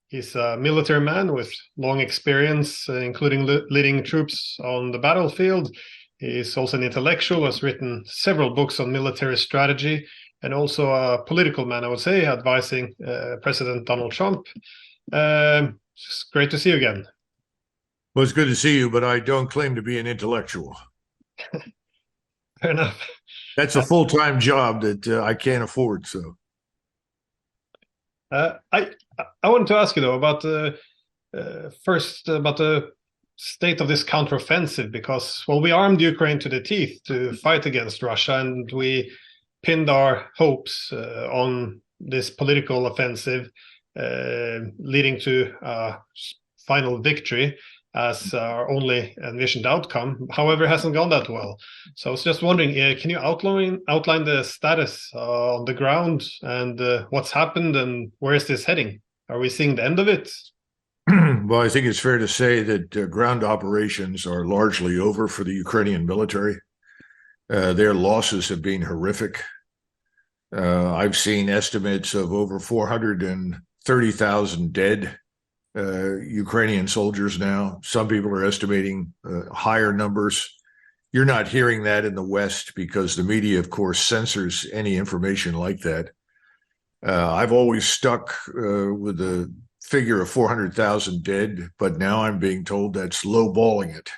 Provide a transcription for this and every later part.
He's a military man with long experience, including leading troops on the battlefield. He's also an intellectual, has written several books on military strategy, and also a political man, I would say, advising President Donald Trump. It's great to see you again. Well, it's good to see you, but I don't claim to be an intellectual. Fair enough. That's a full-time job that I can't afford. So, I wanted to ask you though about first about the state of this counteroffensive, because we armed Ukraine to the teeth to fight against Russia, and we pinned our hopes on this political offensive, leading to a final victory as our only envisioned outcome. However, it hasn't gone that well. So I was just wondering, can you outline the status on the ground and what's happened and where is this heading? Are we seeing the end of it? Well, I think it's fair to say that ground operations are largely over for the Ukrainian military. Their losses have been horrific. I've seen estimates of over 430,000 dead Ukrainian soldiers now. Some people are estimating higher numbers. You're not hearing that in the West because the media, of course, censors any information like that. I've always stuck with the figure of 400,000 dead, but now I'm being told that's lowballing it.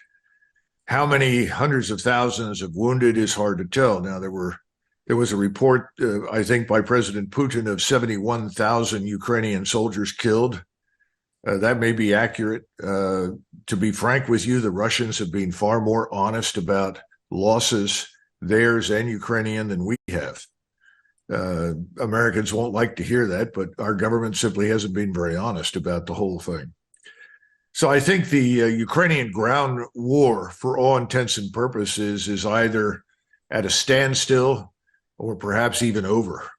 How many hundreds of thousands of wounded is hard to tell. Now, there was a report, I think, by President Putin of 71,000 Ukrainian soldiers killed. That may be accurate. To be frank with you, the Russians have been far more honest about losses, theirs and Ukrainian, than we have. Americans won't like to hear that, but our government simply hasn't been very honest about the whole thing. So I think the Ukrainian ground war, for all intents and purposes, is either at a standstill or perhaps even over.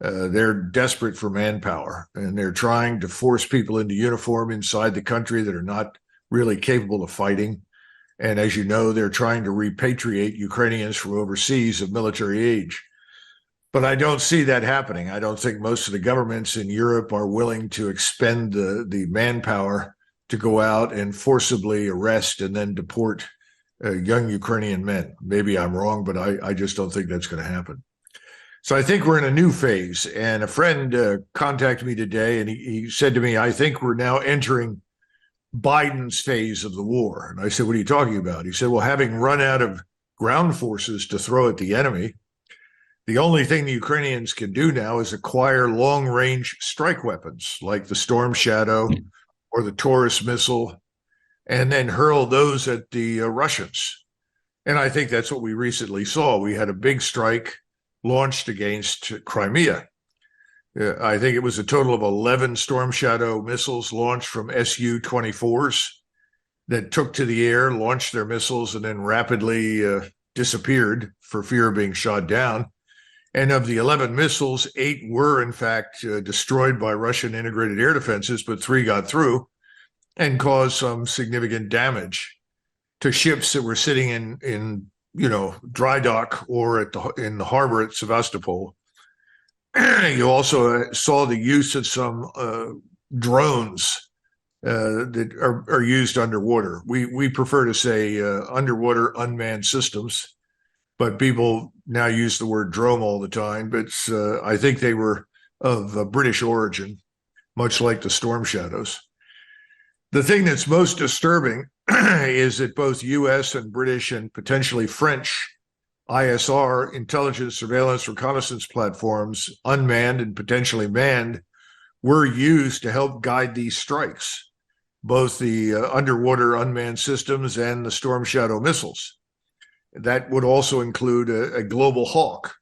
They're desperate for manpower, and they're trying to force people into uniform inside the country that are not really capable of fighting. And as you know, they're trying to repatriate Ukrainians from overseas of military age. But I don't see that happening. I don't think most of the governments in Europe are willing to expend the manpower to go out and forcibly arrest and then deport young Ukrainian men. Maybe I'm wrong, but I just don't think that's going to happen. So I think we're in a new phase. And a friend contacted me today, and he said to me, I think we're now entering Biden's phase of the war. And I said, what are you talking about? He said, well, having run out of ground forces to throw at the enemy, the only thing the Ukrainians can do now is acquire long-range strike weapons like the Storm Shadow or the Taurus missile, and then hurl those at the Russians. And I think that's what we recently saw. We had a big strike launched against Crimea. I think it was a total of 11 Storm Shadow missiles launched from Su-24s that took to the air, launched their missiles, and then rapidly disappeared for fear of being shot down. And of the 11 missiles, 8 were, in fact, destroyed by Russian integrated air defenses, but 3 got through and caused some significant damage to ships that were sitting in dry dock or in the harbor at Sevastopol. You also saw the use of some drones that are used underwater. We prefer to say underwater unmanned systems, but people now use the word drone all the time. But I think they were of British origin, much like the Storm Shadows. The thing that's most disturbing is that both U.S. and British and potentially French ISR, intelligence, surveillance, reconnaissance platforms, unmanned and potentially manned, were used to help guide these strikes, both the underwater unmanned systems and the Storm Shadow missiles. That would also include a Global Hawk.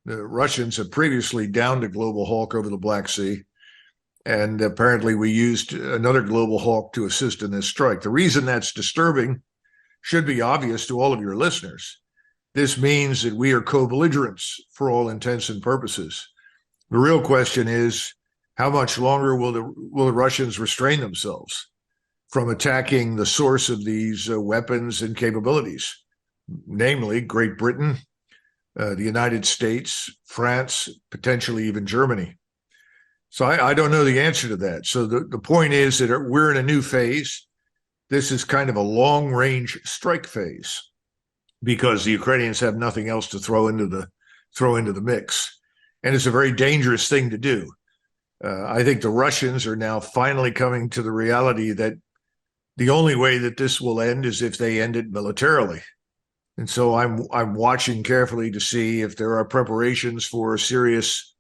The Russians have previously downed a Global Hawk over the Black Sea, and apparently we used another Global Hawk to assist in this strike. The reason that's disturbing should be obvious to all of your listeners. This means that we are co-belligerents for all intents and purposes. The real question is, how much longer will the Russians restrain themselves from attacking the source of these weapons and capabilities, namely Great Britain, the United States, France, potentially even Germany? So I don't know the answer to that. So the point is that we're in a new phase. This is kind of a long-range strike phase because the Ukrainians have nothing else to throw into the mix. And it's a very dangerous thing to do. I think the Russians are now finally coming to the reality that the only way that this will end is if they end it militarily. And so I'm watching carefully to see if there are preparations for a serious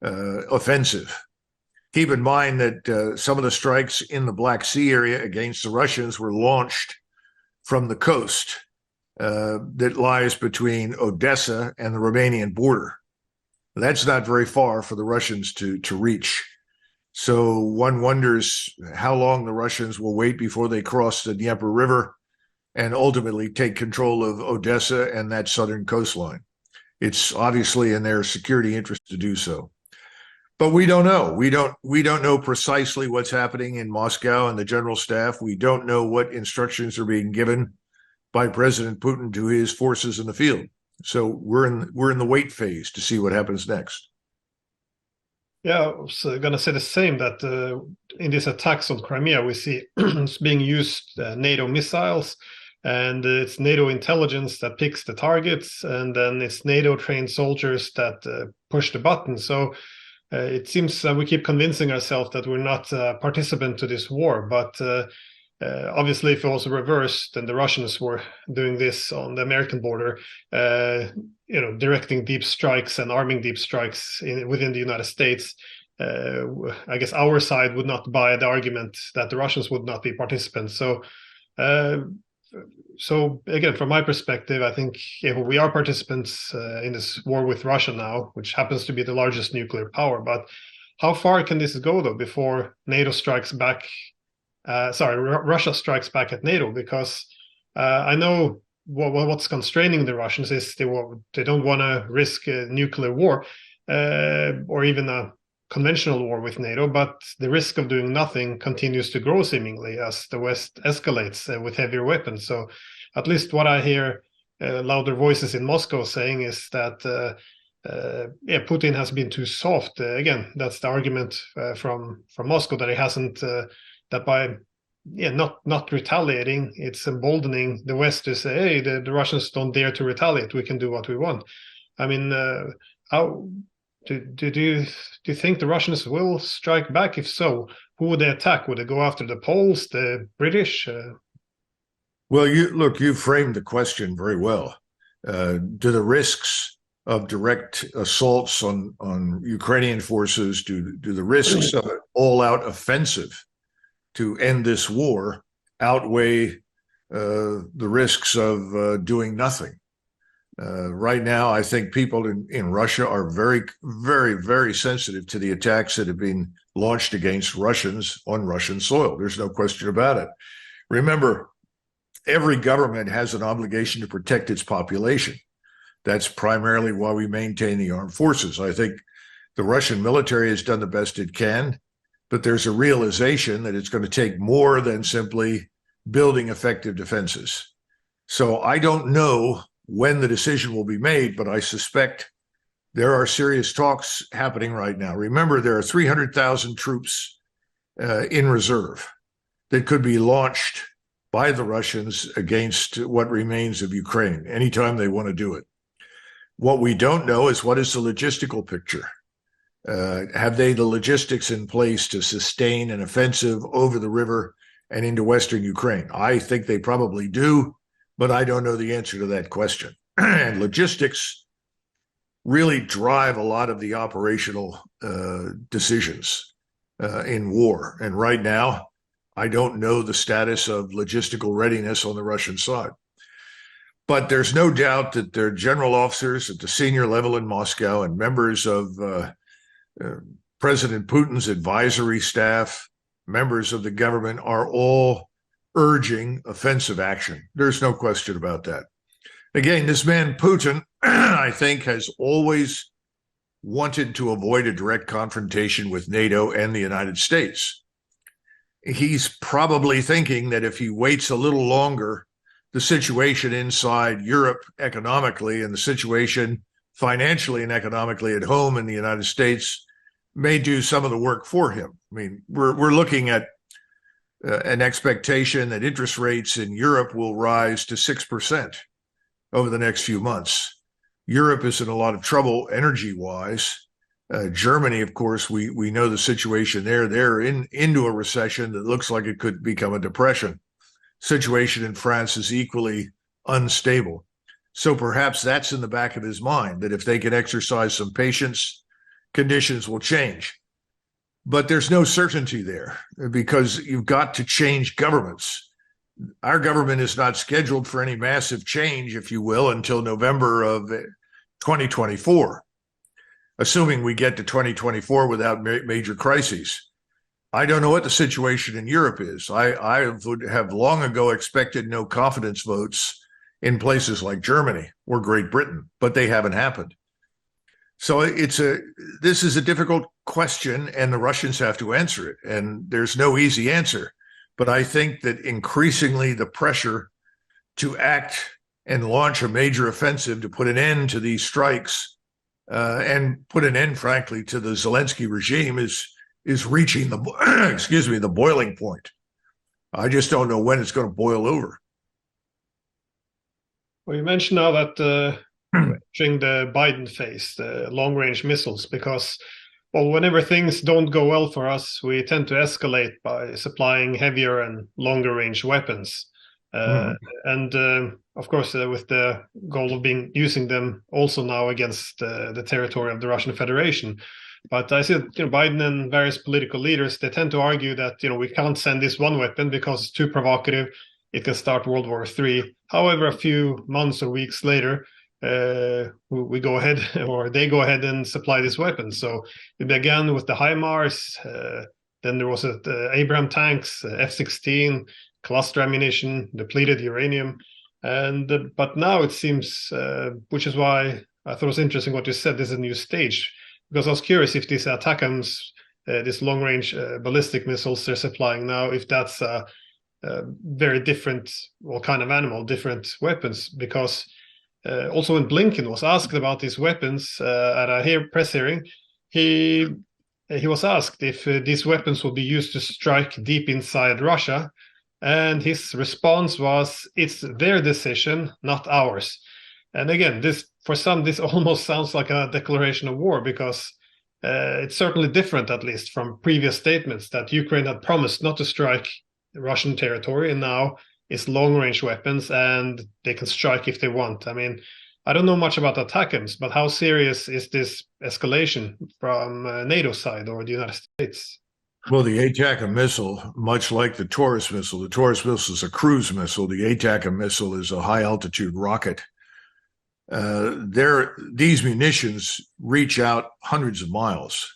offensive. Keep in mind that some of the strikes in the Black Sea area against the Russians were launched from the coast that lies between Odessa and the Romanian border. That's not very far for the Russians to reach. So one wonders how long the Russians will wait before they cross the Dnieper River and ultimately take control of Odessa and that southern coastline. It's obviously in their security interest to do so. But we don't know. We don't know precisely what's happening in Moscow and the general staff. We don't know what instructions are being given by President Putin to his forces in the field. So we're in the wait phase to see what happens next. Yeah, I was going to say the same, that in these attacks on Crimea, we see it's being used NATO missiles, and it's NATO intelligence that picks the targets, and then it's NATO trained soldiers that push the button. So it seems we keep convincing ourselves that we're not a participant to this war, but obviously if it was reversed and the Russians were doing this on the American border, directing deep strikes and arming deep strikes within the United States, I guess our side would not buy the argument that the Russians would not be participants. So again, from my perspective, I think if we are participants in this war with Russia now, which happens to be the largest nuclear power, but how far can this go though before NATO strikes back? Russia strikes back at NATO, because I know what's constraining the Russians is they don't want to risk a nuclear war or even a conventional war with NATO, but the risk of doing nothing continues to grow seemingly as the West escalates with heavier weapons. So at least what I hear louder voices in Moscow saying is that Putin has been too soft. Again, that's the argument from Moscow, that he hasn't that by not retaliating, it's emboldening the West to say, hey, the Russians don't dare to retaliate, we can do what we want. I mean, how do you think the Russians will strike back? If so, who would they attack? Would they go after the Poles, the British? Well, you framed the question very well. Do the risks of direct assaults on Ukrainian forces, do the risks of an all-out offensive to end this war outweigh the risks of doing nothing? Right now, I think people in Russia are very, very, very sensitive to the attacks that have been launched against Russians on Russian soil. There's no question about it. Remember, every government has an obligation to protect its population. That's primarily why we maintain the armed forces. I think the Russian military has done the best it can, but there's a realization that it's going to take more than simply building effective defenses. So I don't know when the decision will be made, but I suspect there are serious talks happening right now. Remember, there are 300,000 troops in reserve that could be launched by the Russians against what remains of Ukraine anytime they want to do it. What we don't know is what is the logistical picture. Have they the logistics in place to sustain an offensive over the river and into Western Ukraine? I think they probably do, but I don't know the answer to that question. And logistics really drive a lot of the operational decisions in war. And right now, I don't know the status of logistical readiness on the Russian side. But there's no doubt that their general officers at the senior level in Moscow and members of President Putin's advisory staff, members of the government, are all urging offensive action. There's no question about that. Again, this man Putin, I think, has always wanted to avoid a direct confrontation with NATO and the United States. He's probably thinking that if he waits a little longer, the situation inside Europe economically and the situation financially and economically at home in the United States may do some of the work for him. I mean, we're looking at an expectation that interest rates in Europe will rise to 6% over the next few months. Europe is in a lot of trouble energy-wise. Germany, of course, we know the situation there. They're into a recession that looks like it could become a depression. Situation in France is equally unstable. So perhaps that's in the back of his mind, that if they can exercise some patience, conditions will change. But there's no certainty there because you've got to change governments. Our government is not scheduled for any massive change, if you will, until November of 2024, assuming we get to 2024 without major crises. I don't know what the situation in Europe is. I would have long ago expected no confidence votes in places like Germany or Great Britain, but they haven't happened. So this is a difficult question, and the Russians have to answer it. And there's no easy answer. But I think that increasingly the pressure to act and launch a major offensive to put an end to these strikes and put an end, frankly, to the Zelensky regime is reaching the boiling point. I just don't know when it's going to boil over. Well, you mentioned now that during the Biden phase, the long-range missiles, because, well, whenever things don't go well for us, we tend to escalate by supplying heavier and longer-range weapons. And of course, with the goal of using them also now against the territory of the Russian Federation. But I see that Biden and various political leaders, they tend to argue that we can't send this one weapon because it's too provocative. It can start World War III. However, a few months or weeks later, we go ahead, or they go ahead and supply this weapon. So it began with the HIMARS, then there was the Abraham tanks, F-16, cluster ammunition, depleted uranium, but now it seems, which is why I thought it was interesting what you said, this is a new stage, because I was curious if these ATACMS, this long-range ballistic missiles they're supplying now, if that's a very different, kind of animal, different weapons, because also when Blinken was asked about these weapons at a press hearing, he was asked if these weapons will be used to strike deep inside Russia, and his response was, "It's their decision, not ours." And again, for some, this almost sounds like a declaration of war, because it's certainly different, at least from previous statements, that Ukraine had promised not to strike Russian territory, and now it's long-range weapons, and they can strike if they want. I mean, I don't know much about ATACMS, but how serious is this escalation from NATO side or the United States? Well, the ATACMS missile, much like the Taurus missile is a cruise missile. The ATACMS missile is a high-altitude rocket. These munitions reach out hundreds of miles.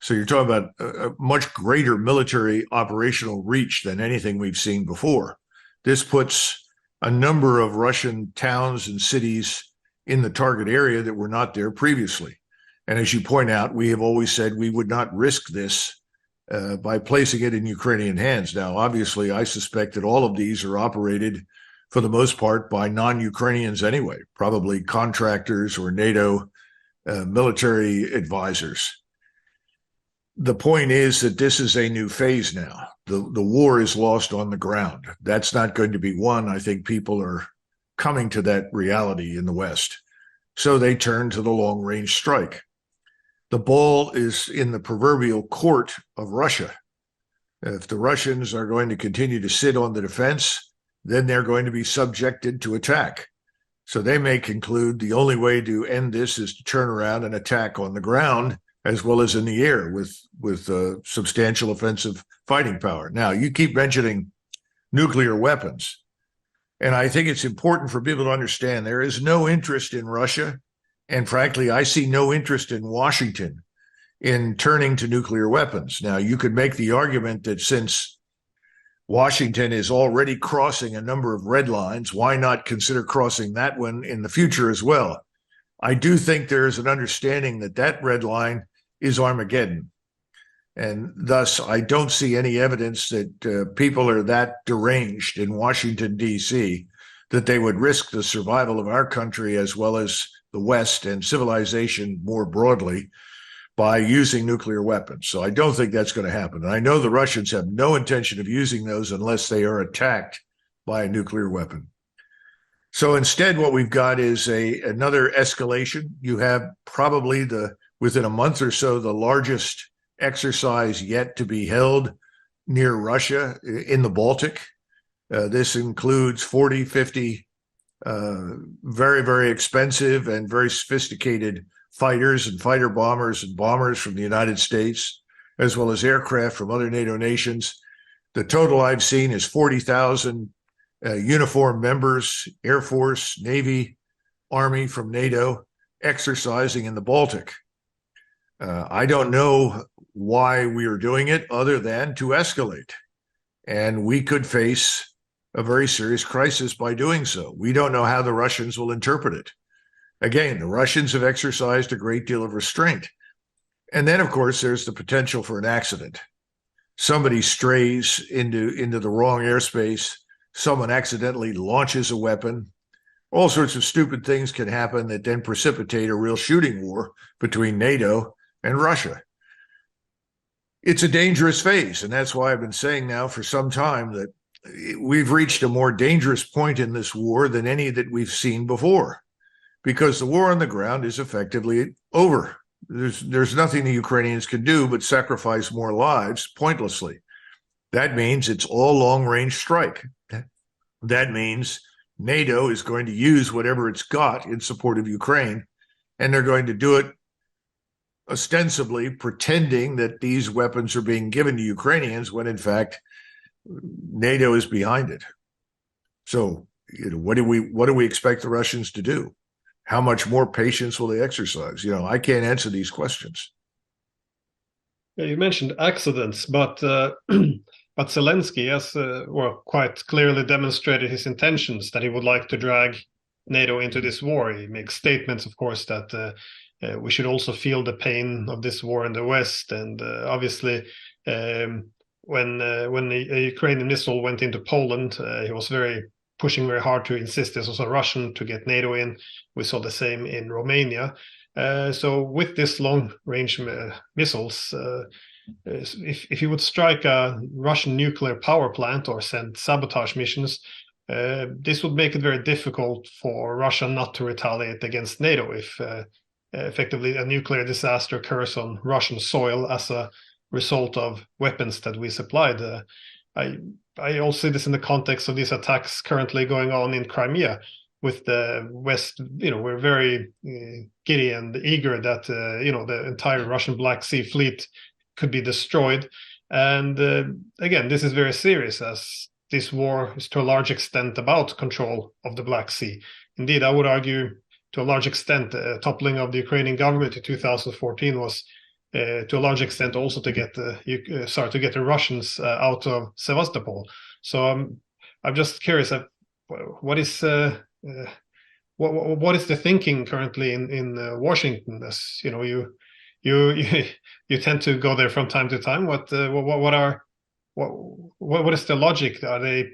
So you're talking about a much greater military operational reach than anything we've seen before. This puts a number of Russian towns and cities in the target area that were not there previously. And as you point out, we have always said we would not risk this by placing it in Ukrainian hands. Now, obviously, I suspect that all of these are operated for the most part by non-Ukrainians anyway, probably contractors or NATO military advisors. The point is that this is a new phase now. The war is lost on the ground. That's not going to be won. I think people are coming to that reality in the West. So they turn to the long-range strike. The ball is in the proverbial court of Russia. If the Russians are going to continue to sit on the defense, then they're going to be subjected to attack. So they may conclude the only way to end this is to turn around and attack on the ground as well as in the air with substantial offensive fighting power. Now, you keep mentioning nuclear weapons, and I think it's important for people to understand there is no interest in Russia, and frankly, I see no interest in Washington in turning to nuclear weapons. Now, you could make the argument that since Washington is already crossing a number of red lines, why not consider crossing that one in the future as well? I do think there is an understanding that that red line is Armageddon. And thus, I don't see any evidence that people are that deranged in Washington, D.C., that they would risk the survival of our country as well as the West and civilization more broadly by using nuclear weapons. So I don't think that's going to happen. And I know the Russians have no intention of using those unless they are attacked by a nuclear weapon. So instead, what we've got is another escalation. You have probably within a month or so, the largest exercise yet to be held near Russia in the Baltic. This includes 40, 50 very, very expensive and very sophisticated fighters and fighter bombers and bombers from the United States, as well as aircraft from other NATO nations. The total I've seen is 40,000 uniformed members, Air Force, Navy, Army from NATO exercising in the Baltic. I don't know why we are doing it other than to escalate. And we could face a very serious crisis by doing so. We don't know how the Russians will interpret it. Again, the Russians have exercised a great deal of restraint. And then, of course, there's the potential for an accident. Somebody strays into the wrong airspace. Someone accidentally launches a weapon. All sorts of stupid things can happen that then precipitate a real shooting war between NATO and Russia. It's a dangerous phase, and that's why I've been saying now for some time that we've reached a more dangerous point in this war than any that we've seen before, because the war on the ground is effectively over. There's nothing the Ukrainians can do but sacrifice more lives pointlessly. That means it's all long-range strike. That means NATO is going to use whatever it's got in support of Ukraine, and they're going to do it ostensibly pretending that these weapons are being given to Ukrainians when, in fact, NATO is behind it. So, what do we expect the Russians to do? How much more patience will they exercise? I can't answer these questions. Yeah, you mentioned accidents, but Zelensky has quite clearly demonstrated his intentions that he would like to drag NATO into this war. He makes statements, of course, that we should also feel the pain of this war in the West, and obviously, when a Ukrainian missile went into Poland, he was pushing very hard to insist this was a Russian to get NATO in. We saw the same in Romania. So with this long-range missiles, if you would strike a Russian nuclear power plant or send sabotage missions, this would make it very difficult for Russia not to retaliate against NATO if effectively a nuclear disaster occurs on Russian soil as a result of weapons that we supplied. I also see this in the context of these attacks currently going on in Crimea with the West. We're very giddy and eager that the entire Russian Black Sea fleet could be destroyed. And again, this is very serious, as this war is to a large extent about control of the Black Sea. Indeed, I would argue to a large extent the toppling of the Ukrainian government in 2014 was to a large extent also to get the Russians out of Sevastopol. So I'm just curious, what is the thinking currently in Washington? As you tend to go there from time to time. What is the logic? Are they,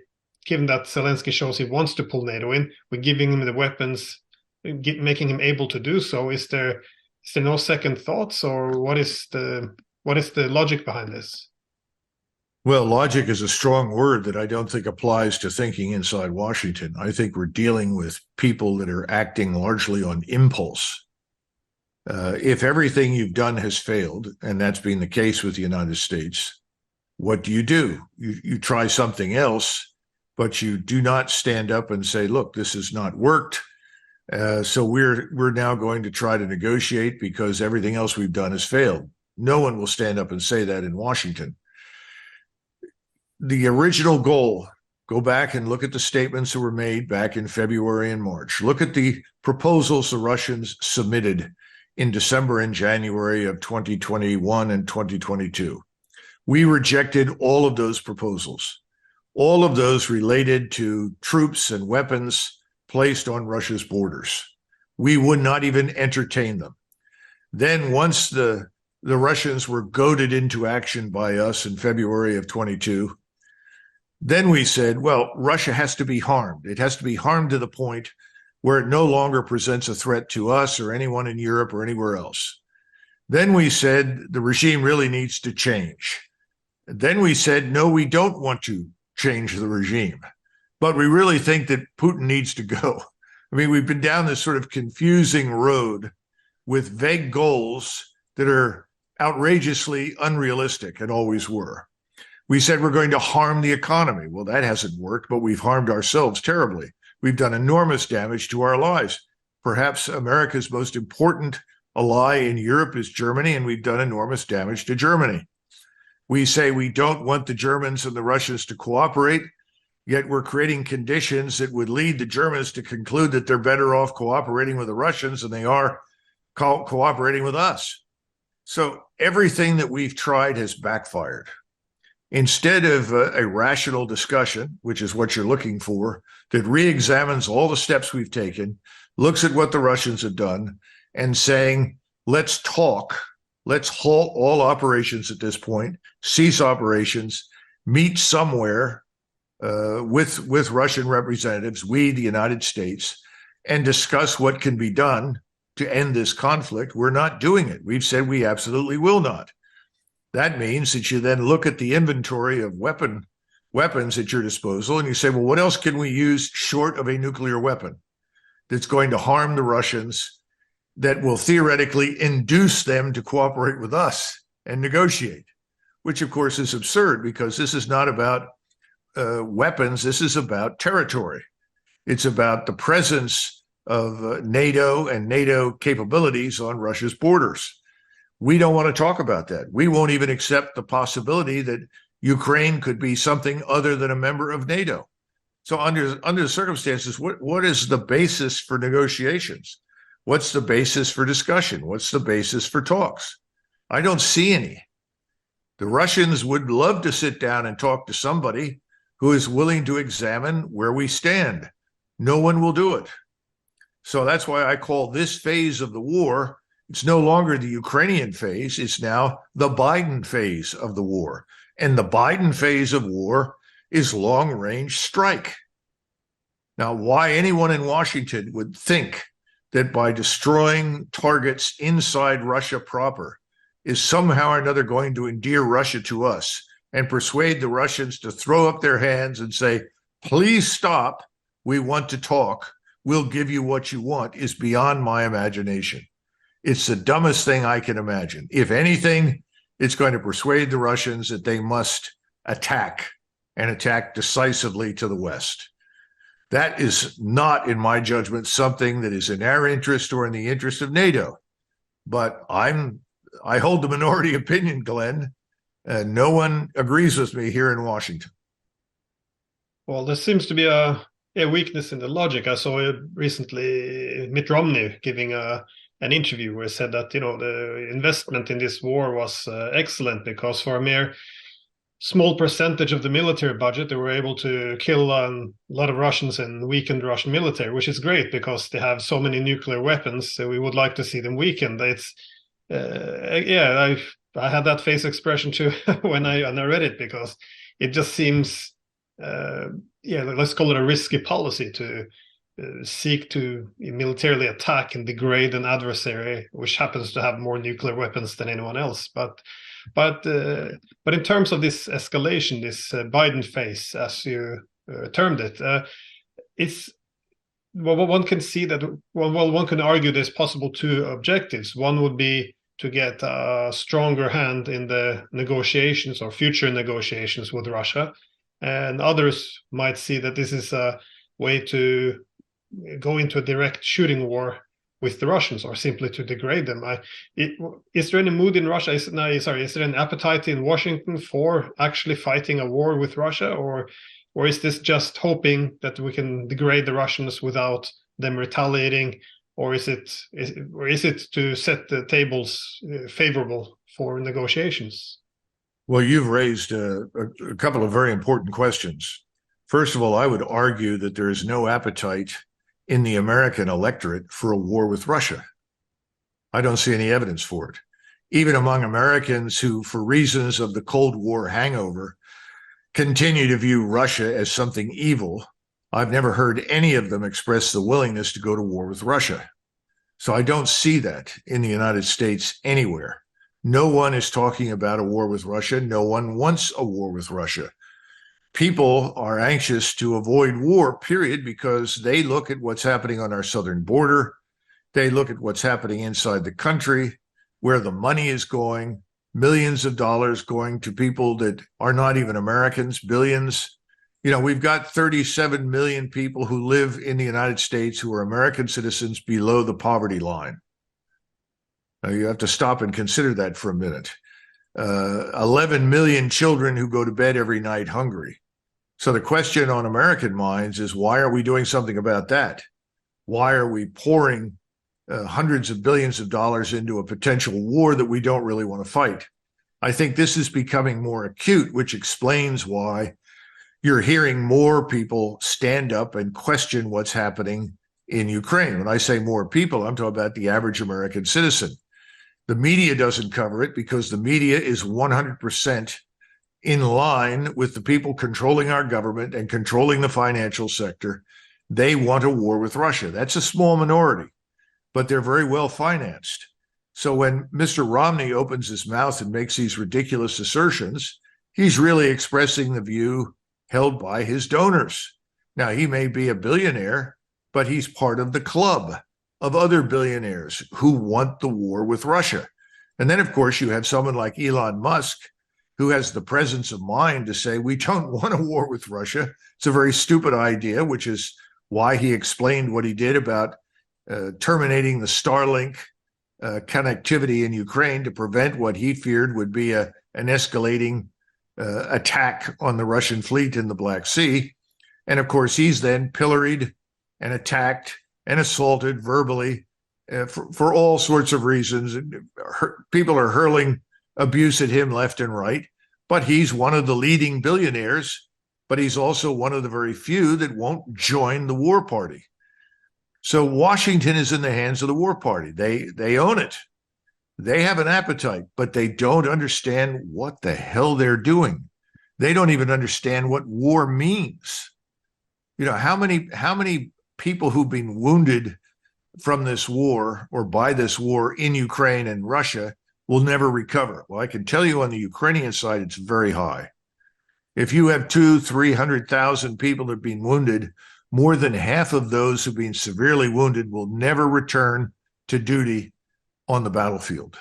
given that Zelensky shows he wants to pull NATO in, we're giving him the weapons, making him able to do so? Is there no second thoughts, or what is the logic behind this? Well, logic is a strong word that I don't think applies to thinking inside Washington. I think we're dealing with people that are acting largely on impulse. If everything you've done has failed, and that's been the case with the United States, what do? You try something else, but you do not stand up and say, look, this has not worked. So we're now going to try to negotiate because everything else we've done has failed. No one will stand up and say that in Washington. The original goal, go back and look at the statements that were made back in February and March. Look at the proposals the Russians submitted in December and January of 2021 and 2022. We rejected all of those proposals. All of those related to troops and weapons placed on Russia's borders. We would not even entertain them. Then once the Russians were goaded into action by us in February of 22, then we said, well, Russia has to be harmed. It has to be harmed to the point where it no longer presents a threat to us or anyone in Europe or anywhere else. Then we said the regime really needs to change. Then we said, no, we don't want to change the regime, but we really think that Putin needs to go. I mean, we've been down this sort of confusing road with vague goals that are outrageously unrealistic and always were. We said we're going to harm the economy. Well, that hasn't worked, but we've harmed ourselves terribly. We've done enormous damage to our lives. Perhaps America's most important ally in Europe is Germany, and we've done enormous damage to Germany. We say we don't want the Germans and the Russians to cooperate, yet we're creating conditions that would lead the Germans to conclude that they're better off cooperating with the Russians than they are cooperating with us. So everything that we've tried has backfired. Instead of a rational discussion, which is what you're looking for, that re-examines all the steps we've taken, looks at what the Russians have done, and saying, let's talk, let's halt all operations at this point, cease operations, meet somewhere with Russian representatives, we, the United States, and discuss what can be done to end this conflict. We're not doing it. We've said we absolutely will not. That means that you then look at the inventory of weapons at your disposal and you say, well, what else can we use short of a nuclear weapon that's going to harm the Russians, that will theoretically induce them to cooperate with us and negotiate, which of course is absurd because this is not about weapons. This is about territory. It's about the presence of NATO and NATO capabilities on Russia's borders. We don't want to talk about that. We won't even accept the possibility that Ukraine could be something other than a member of NATO. So under the circumstances, what is the basis for negotiations? What's the basis for discussion? What's the basis for talks? I don't see any. The Russians would love to sit down and talk to somebody who is willing to examine where we stand. No one will do it. So that's why I call this phase of the war, it's no longer the Ukrainian phase, it's now the Biden phase of the war. And the Biden phase of war is long-range strike. Now, why anyone in Washington would think that by destroying targets inside Russia proper is somehow or another going to endear Russia to us and persuade the Russians to throw up their hands and say, please stop, we want to talk, we'll give you what you want, is beyond my imagination. It's the dumbest thing I can imagine. If anything, it's going to persuade the Russians that they must attack and attack decisively to the West. That is not, in my judgment, something that is in our interest or in the interest of NATO. But I hold the minority opinion, Glenn, and no one agrees with me here in Washington. Well, there seems to be a weakness in the logic. I saw it recently, Mitt Romney giving an interview where he said that, the investment in this war was excellent because for a mere small percentage of the military budget, they were able to kill a lot of Russians and weaken the Russian military, which is great because they have so many nuclear weapons. So we would like to see them weakened. It's I had that face expression too when I read it because it just seems let's call it a risky policy to seek to militarily attack and degrade an adversary which happens to have more nuclear weapons than anyone else. But in terms of this escalation, this Biden phase, as you termed it, it's one can see that one can argue there's possible two objectives. One would be to get a stronger hand in the negotiations or future negotiations with Russia, and others might see that this is a way to go into a direct shooting war with the Russians or simply to degrade them. Is there any mood in Russia? Is there an appetite in Washington for actually fighting a war with Russia, or is this just hoping that we can degrade the Russians without them retaliating, or is it to set the tables favorable for negotiations? Well, you've raised a couple of very important questions. First of all, I would argue that there is no appetite in the American electorate for a war with Russia. I don't see any evidence for it. Even among Americans who, for reasons of the Cold War hangover, continue to view Russia as something evil, I've never heard any of them express the willingness to go to war with Russia. So I don't see that in the United States anywhere. No one is talking about a war with Russia. No one wants a war with Russia. People are anxious to avoid war, period, because they look at what's happening on our southern border. They look at what's happening inside the country, where the money is going, millions of dollars going to people that are not even Americans, billions. You know, we've got 37 million people who live in the United States who are American citizens below the poverty line. Now, you have to stop and consider that for a minute. 11 million children who go to bed every night hungry. So the question on American minds is, why are we doing something about that? Why are we pouring hundreds of billions of dollars into a potential war that we don't really want to fight? I think this is becoming more acute, which explains why you're hearing more people stand up and question what's happening in Ukraine. When I say more people, I'm talking about the average American citizen. The media doesn't cover it because the media is 100% in line with the people controlling our government and controlling the financial sector. They want a war with Russia. That's a small minority, but they're very well financed. So when Mr. Romney opens his mouth and makes these ridiculous assertions, he's really expressing the view held by his donors. Now, he may be a billionaire, but he's part of the club of other billionaires who want the war with Russia. And then, of course, you have someone like Elon Musk, who has the presence of mind to say, we don't want a war with Russia. It's a very stupid idea, which is why he explained what he did about terminating the Starlink connectivity in Ukraine to prevent what he feared would be an escalating attack on the Russian fleet in the Black Sea. And of course, he's then pilloried and attacked and assaulted verbally for all sorts of reasons. People are hurling abuse at him left and right, but he's one of the leading billionaires, but he's also one of the very few that won't join the war party. So Washington is in the hands of the war party. They own it. They have an appetite, but they don't understand what the hell they're doing. They don't even understand what war means. You know, how many people who've been wounded from this war or by this war in Ukraine and Russia will never recover? Well, I can tell you on the Ukrainian side, it's very high. If you have 200,000-300,000 people that have been wounded, more than half of those who've been severely wounded will never return to duty on the battlefield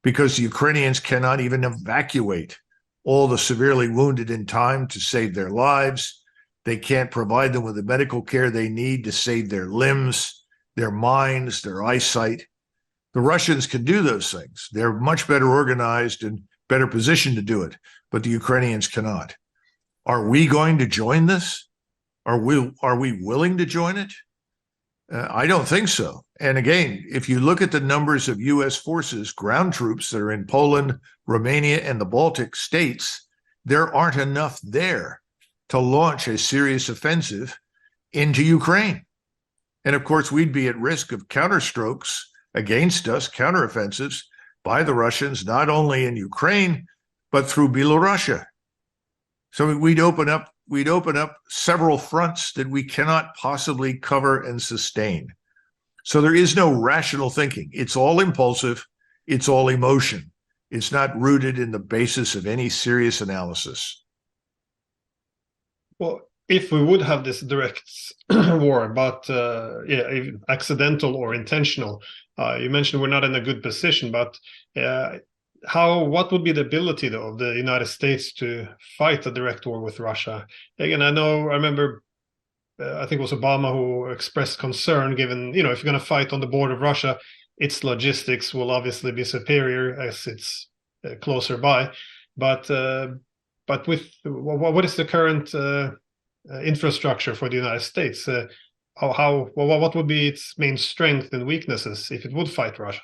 because the Ukrainians cannot even evacuate all the severely wounded in time to save their lives. They can't provide them with the medical care they need to save their limbs, their minds, their eyesight. The Russians can do those things. They're much better organized and better positioned to do it, but the Ukrainians cannot. Are we going to join this? Are we willing to join it? I don't think so. And again, if you look at the numbers of U.S. forces, ground troops that are in Poland, Romania, and the Baltic states, there aren't enough there to launch a serious offensive into Ukraine. And of course, we'd be at risk of counterstrokes against us, counteroffensives by the Russians, not only in Ukraine, but through Belarus. So we'd open up several fronts that we cannot possibly cover and sustain. So there is no rational thinking. It's all impulsive. It's all emotion. It's not rooted in the basis of any serious analysis. Well, if we would have this direct war, but accidental or intentional, you mentioned we're not in a good position, but what would be the ability, though, of the United States to fight a direct war with Russia? Again, I remember, I think it was Obama who expressed concern, given, if you're going to fight on the border of Russia, its logistics will obviously be superior as it's closer by. But with what is the current infrastructure for the United States? What would be its main strength and weaknesses if it would fight Russia?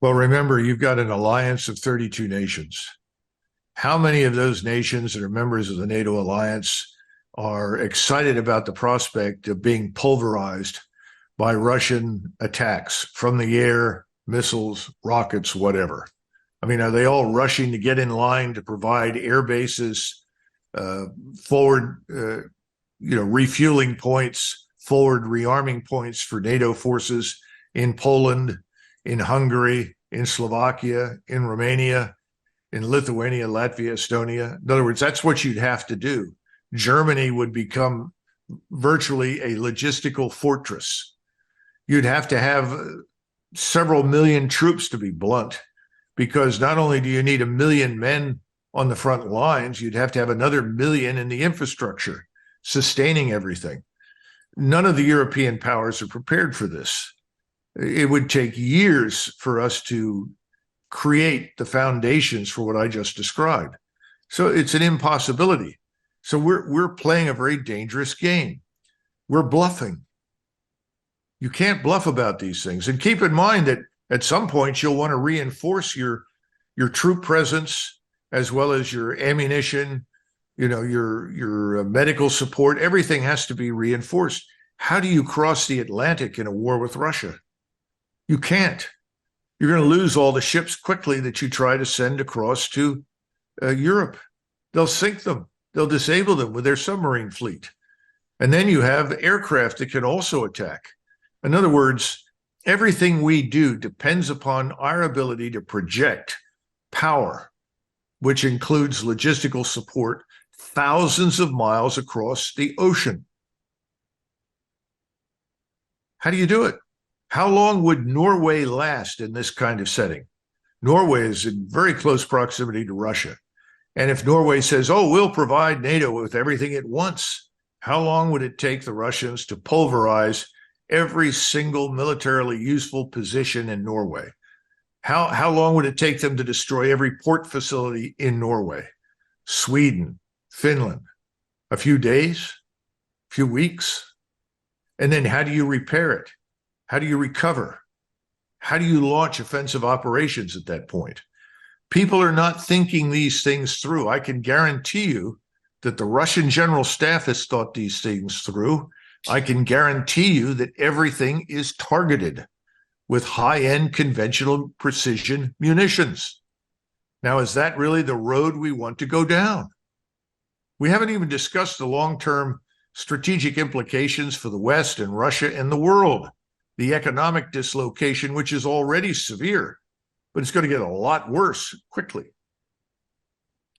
Well, remember, you've got an alliance of 32 nations. How many of those nations that are members of the NATO alliance are excited about the prospect of being pulverized by Russian attacks from the air, missiles, rockets, whatever? I mean, are they all rushing to get in line to provide air bases, forward, refueling points, forward rearming points for NATO forces in Poland, in Hungary, in Slovakia, in Romania, in Lithuania, Latvia, Estonia. In other words, that's what you'd have to do. Germany would become virtually a logistical fortress. You'd have to have several million troops, to be blunt, because not only do you need 1 million men on the front lines, you'd have to have another 1 million in the infrastructure, sustaining everything. None of the European powers are prepared for this. It would take years for us to create the foundations for what I just described. So it's an impossibility. So we're playing a very dangerous game. We're bluffing. You can't bluff about these things. And keep in mind that at some point you'll want to reinforce your troop presence as well as your ammunition, your medical support. Everything has to be reinforced. How do you cross the Atlantic in a war with Russia? You can't. You're going to lose all the ships quickly that you try to send across to Europe. They'll sink them. They'll disable them with their submarine fleet. And then you have aircraft that can also attack. In other words, everything we do depends upon our ability to project power, which includes logistical support thousands of miles across the ocean. How do you do it? How long would Norway last in this kind of setting? Norway is in very close proximity to Russia. And if Norway says, oh, we'll provide NATO with everything it wants, how long would it take the Russians to pulverize every single militarily useful position in Norway? How long would it take them to destroy every port facility in Norway, Sweden, Finland? A few days, a few weeks? And then how do you repair it? How do you recover? How do you launch offensive operations at that point? People are not thinking these things through. I can guarantee you that the Russian General Staff has thought these things through. I can guarantee you that everything is targeted with high-end conventional precision munitions. Now, is that really the road we want to go down? We haven't even discussed the long-term strategic implications for the West and Russia and the world, the economic dislocation, which is already severe, but it's going to get a lot worse quickly.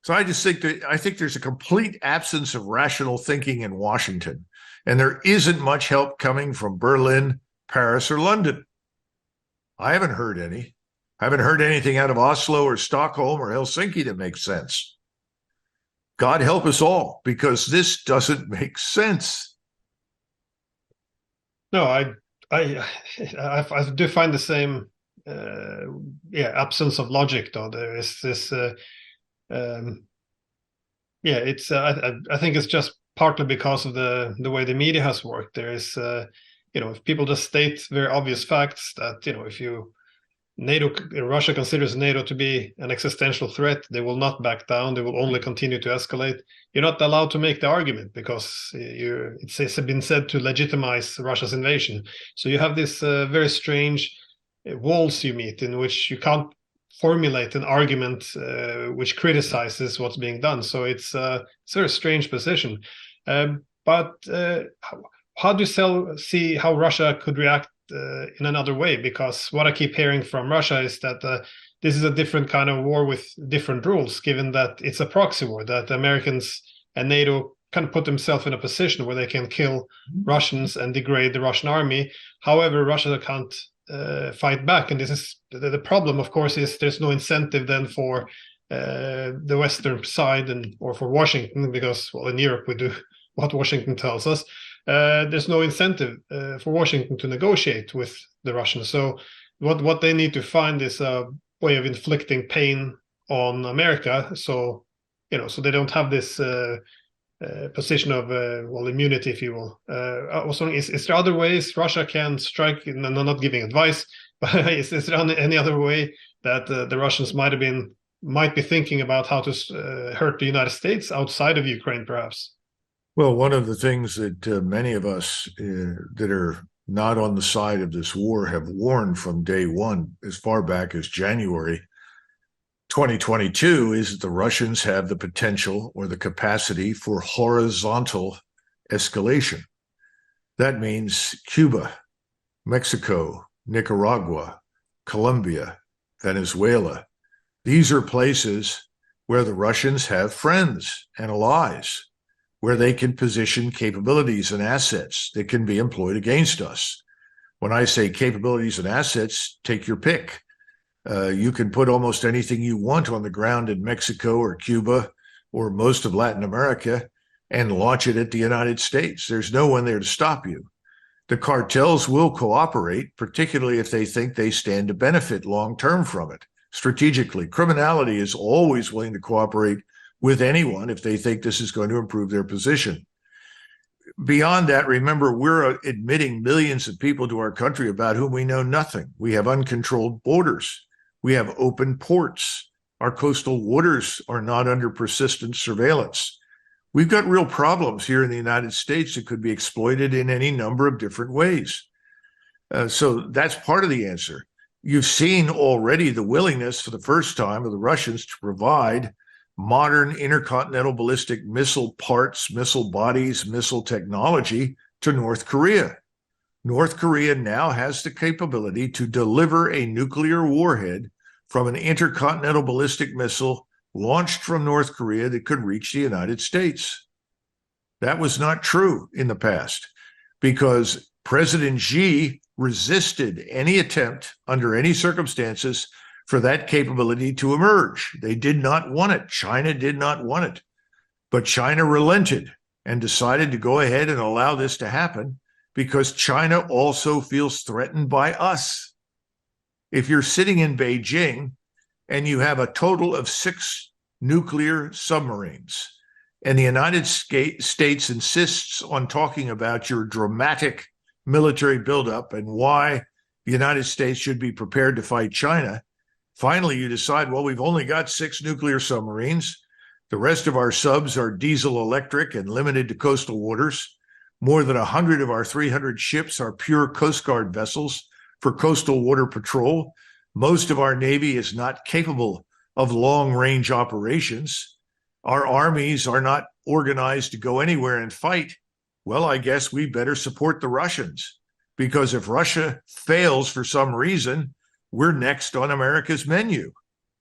So I think there's a complete absence of rational thinking in Washington, and there isn't much help coming from Berlin, Paris, or London. I haven't heard any. I haven't heard anything out of Oslo or Stockholm or Helsinki that makes sense. God help us all, because this doesn't make sense. No, I do find the same absence of logic, though. There is this I think it's just partly because of the way the media has worked. There is if people just state very obvious facts that if Russia considers NATO to be an existential threat, they will not back down. They will only continue to escalate. You're not allowed to make the argument because it's been said to legitimize Russia's invasion. So you have this very strange walls you meet in which you can't formulate an argument which criticizes what's being done. So it's a very strange position. But how do you see how Russia could react in another way? Because what I keep hearing from Russia is that this is a different kind of war with different rules, given that it's a proxy war, that the Americans and NATO kind of put themselves in a position where they can kill Russians and degrade the Russian army. However, Russia can't fight back. And this is the problem, of course, is there's no incentive then for the Western side or for Washington, because, well, in Europe we do what Washington tells us. There's no incentive for Washington to negotiate with the Russians. So what they need to find is a way of inflicting pain on America, so they don't have this position of immunity, if you will. Also, is there other ways Russia can strike? And I'm not giving advice, but is there any other way that the Russians might be thinking about how to hurt the United States outside of Ukraine, perhaps? Well, one of the things that many of us that are not on the side of this war have warned from day one, as far back as January 2022, is that the Russians have the potential or the capacity for horizontal escalation. That means Cuba, Mexico, Nicaragua, Colombia, Venezuela. These are places where the Russians have friends and allies, where they can position capabilities and assets that can be employed against us. When I say capabilities and assets, take your pick. You can put almost anything you want on the ground in Mexico or Cuba or most of Latin America and launch it at the United States. There's no one there to stop you. The cartels will cooperate, particularly if they think they stand to benefit long-term from it. Strategically, criminality is always willing to cooperate with anyone if they think this is going to improve their position. Beyond that, remember, we're admitting millions of people to our country about whom we know nothing. We have uncontrolled borders. We have open ports. Our coastal waters are not under persistent surveillance. We've got real problems here in the United States that could be exploited in any number of different ways. So that's part of the answer. You've seen already the willingness for the first time of the Russians to provide modern intercontinental ballistic missile parts, missile bodies, missile technology to North Korea. North Korea now has the capability to deliver a nuclear warhead from an intercontinental ballistic missile launched from North Korea that could reach the United States. That was not true in the past because President Xi resisted any attempt under any circumstances for that capability to emerge. They did not want it. China did not want it. But China relented and decided to go ahead and allow this to happen because China also feels threatened by us. If you're sitting in Beijing and you have a total of 6 nuclear submarines, and the United States insists on talking about your dramatic military buildup and why the United States should be prepared to fight China, finally you decide, well, we've only got 6 nuclear submarines. The rest of our subs are diesel electric and limited to coastal waters. More than 100 of our 300 ships are pure Coast Guard vessels for coastal water patrol. Most of our Navy is not capable of long-range operations. Our armies are not organized to go anywhere and fight. Well, I guess we better support the Russians, because if Russia fails for some reason, we're next on America's menu.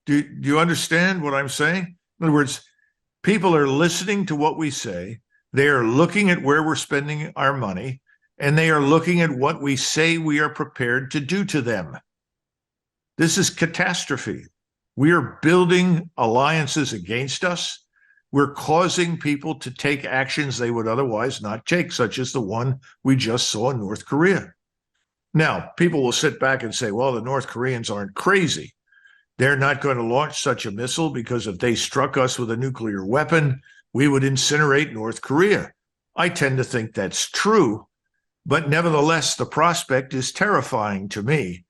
Do you understand what I'm saying? In other words, people are listening to what we say. They are looking at where we're spending our money, and they are looking at what we say we are prepared to do to them. This is catastrophe. We are building alliances against us. We're causing people to take actions they would otherwise not take, such as the one we just saw in North Korea. Now, people will sit back and say, well, the North Koreans aren't crazy. They're not going to launch such a missile because if they struck us with a nuclear weapon, we would incinerate North Korea. I tend to think that's true, but nevertheless, the prospect is terrifying to me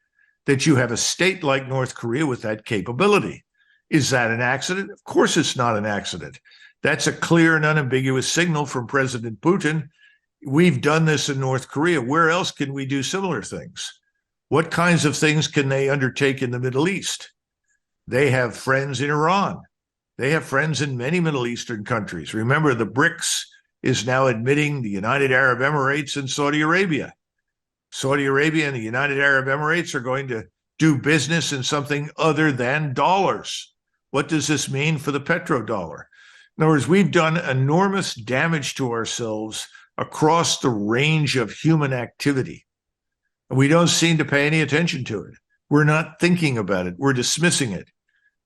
that you have a state like North Korea with that capability. Is that an accident? Of course it's not an accident. That's a clear and unambiguous signal from President Putin. We've done this in North Korea. Where else can we do similar things? What kinds of things can they undertake in the Middle East? They have friends in Iran. They have friends in many Middle Eastern countries. Remember, the BRICS is now admitting the United Arab Emirates and Saudi Arabia. Saudi Arabia and the United Arab Emirates are going to do business in something other than dollars. What does this mean for the petrodollar? In other words, we've done enormous damage to ourselves across the range of human activity. And we don't seem to pay any attention to it. We're not thinking about it. We're dismissing it.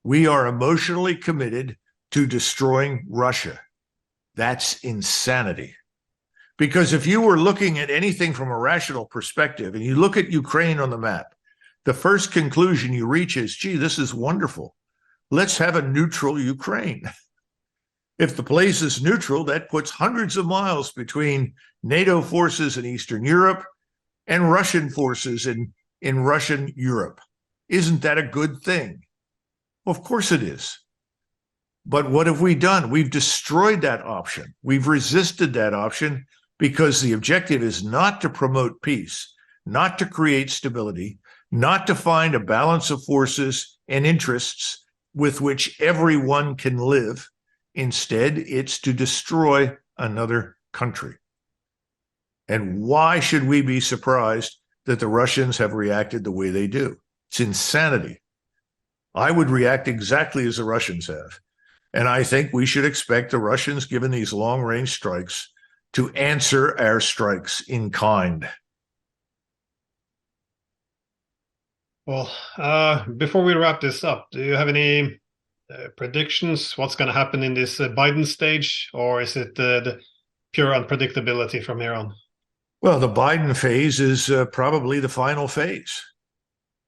We are emotionally committed to destroying Russia. That's insanity. Because if you were looking at anything from a rational perspective and you look at Ukraine on the map, the first conclusion you reach is, gee, this is wonderful. Let's have a neutral Ukraine. If the place is neutral, that puts hundreds of miles between NATO forces in Eastern Europe and Russian forces in Russian Europe. Isn't that a good thing? Of course it is. But what have we done? We've destroyed that option. We've resisted that option because the objective is not to promote peace, not to create stability, not to find a balance of forces and interests with which everyone can live. Instead, it's to destroy another country. And why should we be surprised that the Russians have reacted the way they do. It's insanity. I would react exactly as the Russians have. And I think we should expect the Russians, given these long-range strikes, to answer our strikes in kind. Well, before we wrap this up, do you have any predictions? What's going to happen in this Biden stage, or is it the pure unpredictability from here on? Well, the Biden phase is probably the final phase,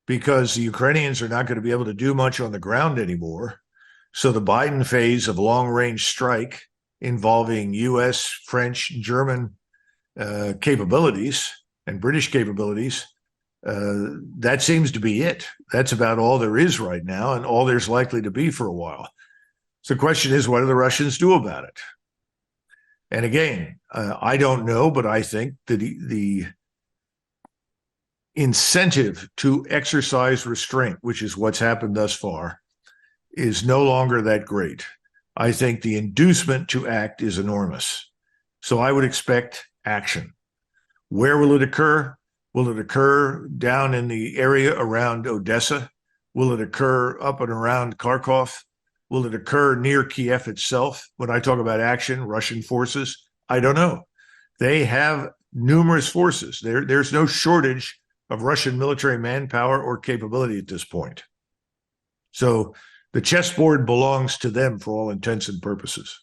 because the Ukrainians are not going to be able to do much on the ground anymore. So the Biden phase of long-range strike involving U.S., French, German capabilities and British capabilities, that seems to be it. That's about all there is right now, and all there's likely to be for a while. So the question is, what do the Russians do about it? And again, I don't know, but I think that the incentive to exercise restraint, which is what's happened thus far, is no longer that great. I think the inducement to act is enormous. So I would expect action. Where will it occur? Will it occur down in the area around Odessa? Will it occur up and around Kharkov? Will it occur near Kiev itself? When I talk about action, Russian forces, I don't know. They have numerous forces. There's no shortage of Russian military manpower or capability at this point. So the chessboard belongs to them for all intents and purposes.